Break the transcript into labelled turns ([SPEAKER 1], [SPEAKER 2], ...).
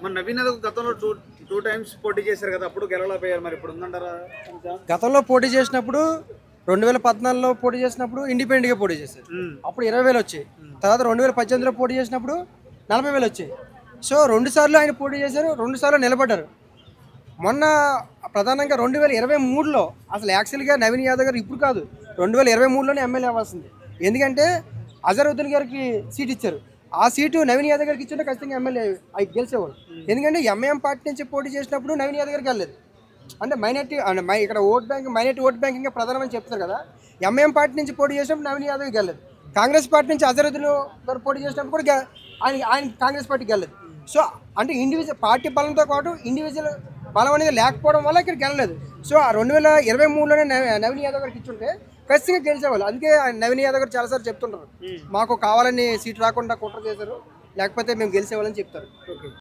[SPEAKER 1] మరి నవీన్ యాదవ్ గతంలో two times పోటీ చేశారు కదా, అప్పుడు గెలవలేకపోయారు. మరి ఇప్పుడు ఉందంటారా?
[SPEAKER 2] గతంలో పోటీ చేసినప్పుడు 2014లో పోటీ చేసినప్పుడు ఇండిపెండెంట్గా పోటీ చేశారు. అప్పుడు 20,000 వచ్చాయి. తర్వాత 2018లో పోటీ చేసినప్పుడు 40,000 వచ్చాయి. సో 2 సార్లు ఆయన పోటీ చేశారు, 2 సార్లు నిలబడ్డారు. మొన్న ప్రధానంగా 2023లో అసలు యాక్చువల్గా నవీన్ యాదవ్ గారు ఇప్పుడు కాదు, 2023లోనే ఎమ్మెల్యే అవ్వాల్సింది. ఎందుకంటే అజరుద్దీన్ గారికి సీట్ ఇచ్చారు. ఆ సీటు నవీన్ యాదవ్ గారికి ఇచ్చింటే ఖచ్చితంగా ఎమ్మెల్యే అవి గెలిచేవాళ్ళు. ఎందుకంటే ఎంఐఎం పార్టీ నుంచి పోటీ చేసినప్పుడు నవీన్ యాదవ్ గారికి వెళ్ళలేదు. అంటే మైనార్టీ ఇక్కడ మైనార్టీ ఓట్ బ్యాంక్ ఇంకా ప్రధానమని చెప్తారు కదా. ఎంఐఎం పార్టీ నుంచి పోటీ చేసినప్పుడు నవీన్ యాదవ్కి వెళ్ళలేదు. కాంగ్రెస్ పార్టీ నుంచి అజరుద్దీన్ గారు పోటీ చేసినప్పుడు కూడా ఆయన కాంగ్రెస్ పార్టీకి వెళ్ళలేదు. సో అంటే ఇండివిజువల్ పార్టీ బలంతో పాటు ఇండివిజువల్ బలం అనేది లేకపోవడం వల్ల ఇక్కడికి వెళ్ళలేదు. సో ఆ 2023లోనే నవీన్ యాదవ్ గారికి ఇచ్చుంటే ఖచ్చితంగా గెలిచేవాళ్ళు. అందుకే నవీన్ యాదవ్ గారు చాలాసార్లు చెప్తుంటారు, మాకు కావాలని సీట్ రాకుండా కుట్ర చేశారు, లేకపోతే మేము గెలిచేవాళ్ళని చెప్తారు.